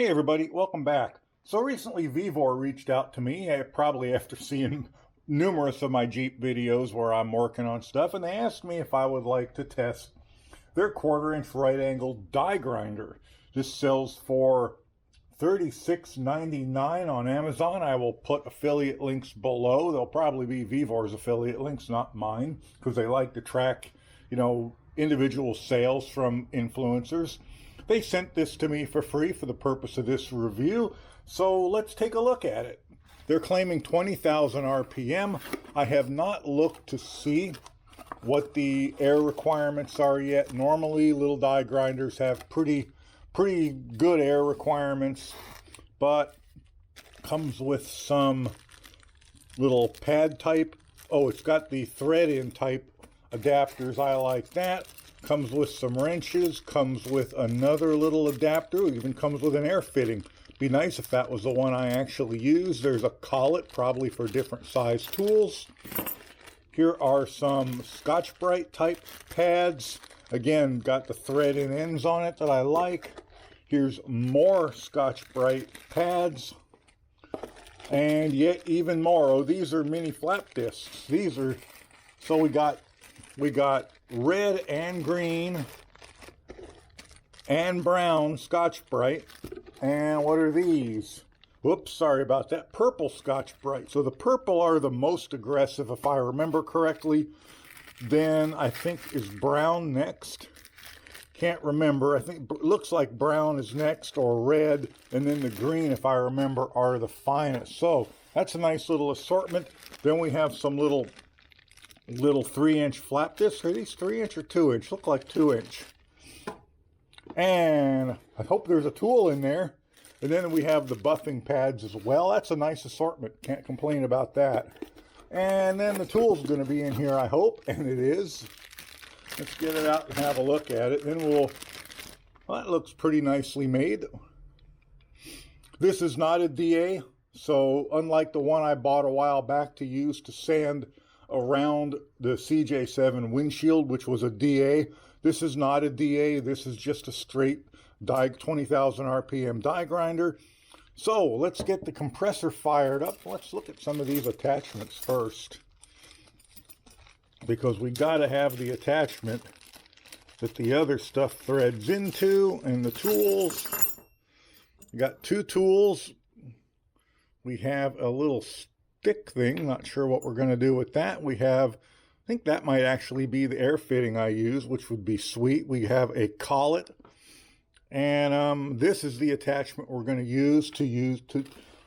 Hey everybody, welcome back. So recently VEVOR reached out to me, probably after seeing numerous of my Jeep videos where I'm working on stuff, and they asked me if I would like to test their 1/4-inch right-angle die grinder. This sells for $36.99 on Amazon. I will put affiliate links below. They'll probably be VEVOR's affiliate links, not mine, because they like to track, individual sales from influencers. They sent this to me for free for the purpose of this review, so let's take a look at it. They're claiming 20,000 RPM. I have not looked to see what the air requirements are yet. Normally, little die grinders have pretty good air requirements, but comes with some little pad type. Oh, it's got the thread-in type adapters. I like that. Comes with some wrenches, comes with another little adapter, even comes with an air fitting. Be nice if that was the one I actually used. There's a collet, probably for different size tools. Here are some Scotch-Brite type pads. Again, got the thread-in ends on it that I like. Here's more Scotch-Brite pads. And yet even more. Oh, these are mini flap discs. These are, so we got red and green and brown Scotch-Brite. And what are these? Whoops, sorry about that. Purple Scotch-Brite. So the purple are the most aggressive, if I remember correctly. Then I think is brown next. Can't remember. I think it looks like brown is next, or red. And then the green, if I remember, are the finest. So that's a nice little assortment. Then we have some little 3-inch flap discs. Are these 3-inch or 2-inch? Look like 2-inch. And I hope there's a tool in there. And then we have the buffing pads as well. That's a nice assortment. Can't complain about that. And then the tool's going to be in here, I hope. And it is. Let's get it out and have a look at it. Then well, that looks pretty nicely made. This is not a DA. So unlike the one I bought a while back to use to sand around the CJ7 windshield, which was a DA, this is not a DA. This is just a straight 20,000 RPM die grinder. So let's get the compressor fired up. Let's look at some of these attachments first, because we got to have the attachment that the other stuff threads into. And the tools, we got 2 tools. We have a little stick thing, not sure what we're going to do with that. We have, I think that might actually be the air fitting I use, which would be sweet. We have a collet, and this is the attachment we're going to use to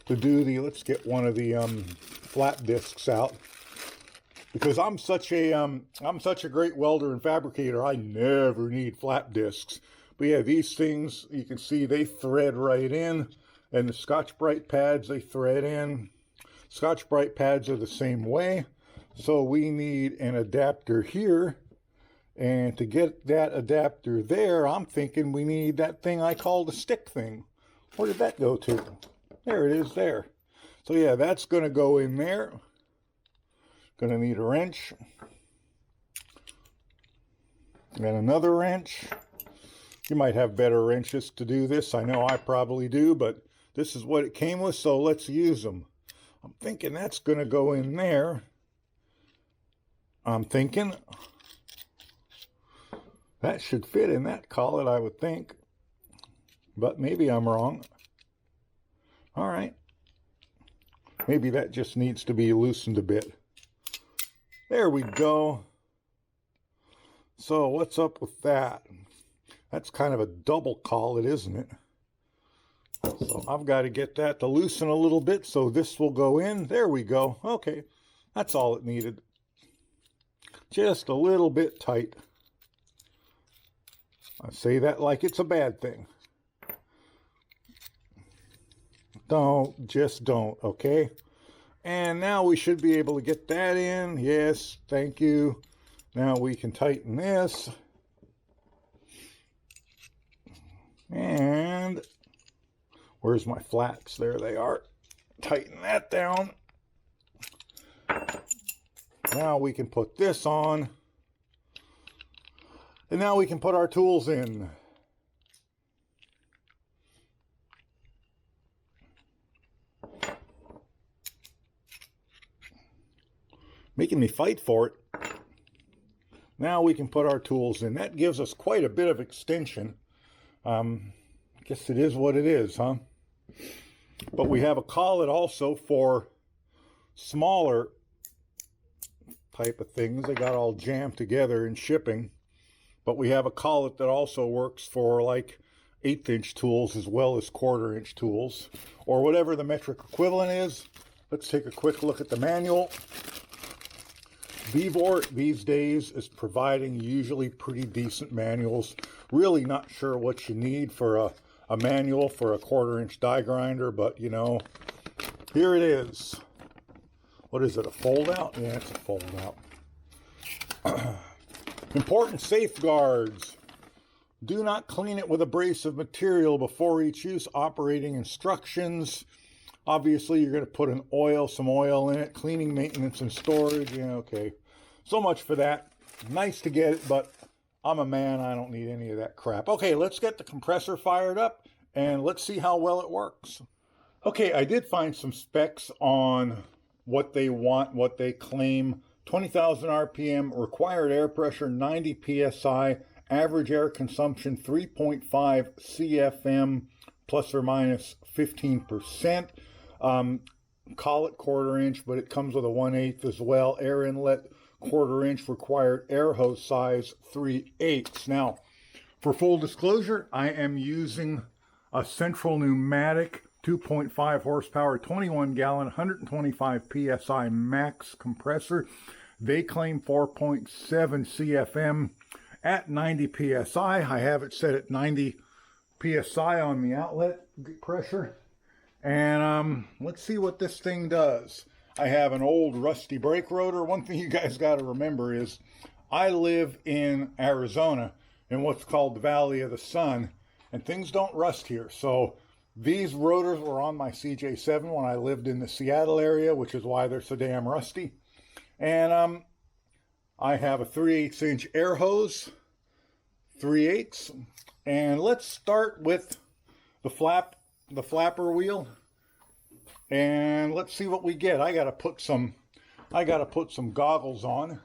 do the, let's get one of the flap discs out, because I'm such a great welder and fabricator, I never need flap discs. But yeah, these things, you can see they thread right in, and the Scotch-Brite pads, they thread in. Scotch-Brite pads are the same way. So we need an adapter here. And to get that adapter there, I'm thinking we need that thing I call the stick thing. Where did that go to? There it is there. So yeah, that's going to go in there. Going to need a wrench. And another wrench. You might have better wrenches to do this. I know I probably do, but this is what it came with, so let's use them. I'm thinking that's going to go in there. I'm thinking that should fit in that collet, I would think. But maybe I'm wrong. All right. Maybe that just needs to be loosened a bit. There we go. So what's up with that? That's kind of a double collet, isn't it? So I've got to get that to loosen a little bit, so this will go in. There we go. Okay, that's all it needed. Just a little bit tight. I say that like it's a bad thing. Just don't, okay? And now we should be able to get that in. Yes, thank you. Now we can tighten this. And where's my flaps? There they are. Tighten that down. Now we can put this on. And now we can put our tools in. making me fight for it. Now we can put our tools in. That gives us quite a bit of extension. Guess it is what it is, huh? But we have a collet also for smaller type of things. They got all jammed together in shipping. But we have a collet that also works for like 1/8" tools as well as 1/4" tools, or whatever the metric equivalent is. Let's take a quick look at the manual. VEVOR these days is providing usually pretty decent manuals. Really not sure what you need for a manual for a 1/4" die grinder, but you know, here it is. What is it, a fold out? Yeah, it's a fold out. Important safeguards. Do not clean it with abrasive material before each use. Operating instructions. Obviously, you're going to put some oil in it. Cleaning, maintenance, and storage. Yeah, okay. So much for that. Nice to get it, but I'm a man. I don't need any of that crap. Okay, let's get the compressor fired up, and let's see how well it works. Okay, I did find some specs on what they want, what they claim. 20,000 RPM, required air pressure 90 PSI, average air consumption 3.5 CFM, plus or minus 15%. Call it 1/4", but it comes with a 1/8 as well. Air inlet 1/4", required air hose size 3/8. Now, for full disclosure, I am using a Central Pneumatic 2.5 horsepower, 21 gallon, 125 PSI max compressor. They claim 4.7 CFM at 90 PSI. I have it set at 90 PSI on the outlet pressure. And let's see what this thing does. I have an old rusty brake rotor. One thing you guys got to remember is I live in Arizona in what's called the Valley of the Sun, and things don't rust here. So these rotors were on my CJ7 when I lived in the Seattle area, which is why they're so damn rusty. And I have a 3/8" air hose, 3/8. And let's start with the flapper wheel, and let's see what we get. I gotta put some goggles on.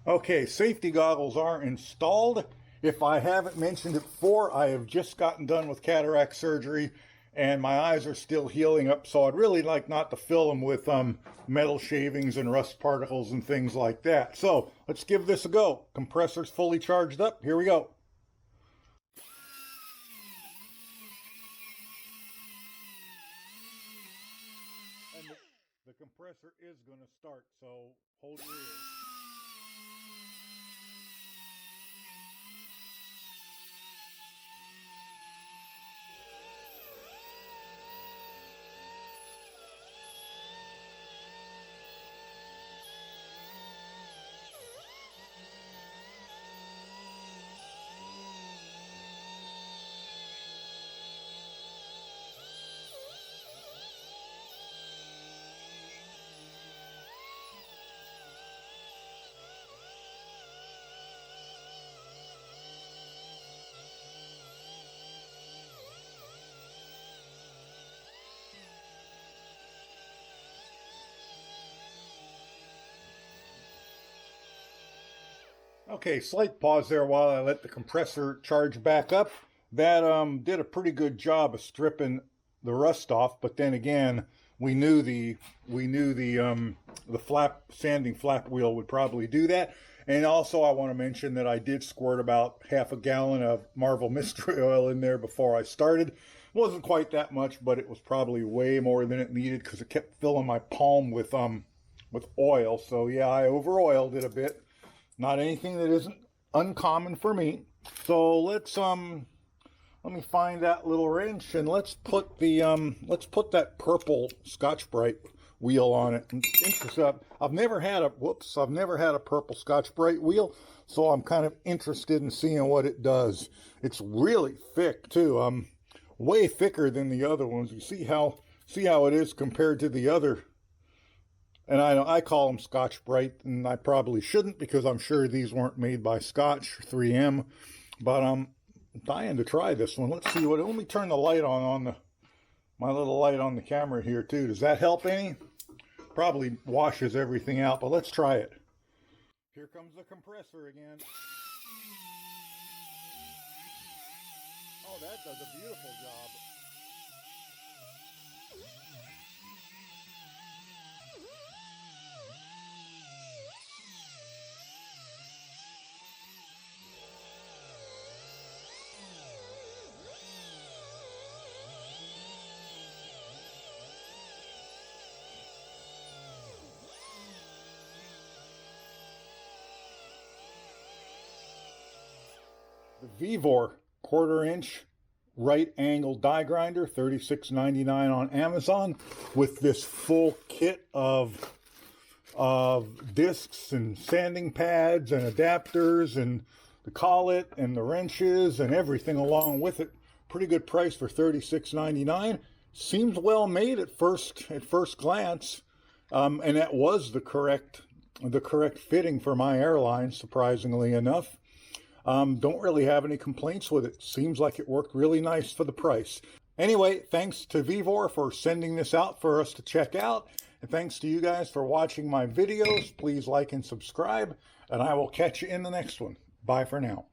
Okay, safety goggles are installed. If I haven't mentioned it before, I have just gotten done with cataract surgery and my eyes are still healing up, so I'd really like not to fill them with metal shavings and rust particles and things like that. So let's give this a go. Compressor's fully charged up. Here we go. And the compressor is going to start, so hold your ears. Okay, slight pause there while I let the compressor charge back up. That did a pretty good job of stripping the rust off, but then again, we knew the sanding flap wheel would probably do that. And also I want to mention that I did squirt about half a gallon of Marvel Mystery Oil in there before I started. It wasn't quite that much, but it was probably way more than it needed because it kept filling my palm with oil. So yeah, I over oiled it a bit. Not anything that isn't uncommon for me. So let's let me find that little wrench and let's put that purple Scotch-Brite wheel on it. Interesting. I've never had a purple Scotch-Brite wheel, so I'm kind of interested in seeing what it does. It's really thick too. Way thicker than the other ones. You see how it is compared to the other. And I call them Scotch-Brite, and I probably shouldn't because I'm sure these weren't made by Scotch 3M. But I'm dying to try this one. Let's see what. Let me turn the light on my little light on the camera here too. Does that help any? probably washes everything out, but let's try it. Here comes the compressor again. Oh, that does a beautiful job. The VEVOR 1/4 inch right angle die grinder, $36.99 on Amazon, with this full kit of discs and sanding pads and adapters and the collet and the wrenches and everything along with it. Pretty good price for $36.99. Seems well made at first glance, and that was the correct fitting for my airline, surprisingly enough. Don't really have any complaints with it. Seems like it worked really nice for the price. Anyway, thanks to VEVOR for sending this out for us to check out. And thanks to you guys for watching my videos. Please like and subscribe, and I will catch you in the next one. Bye for now.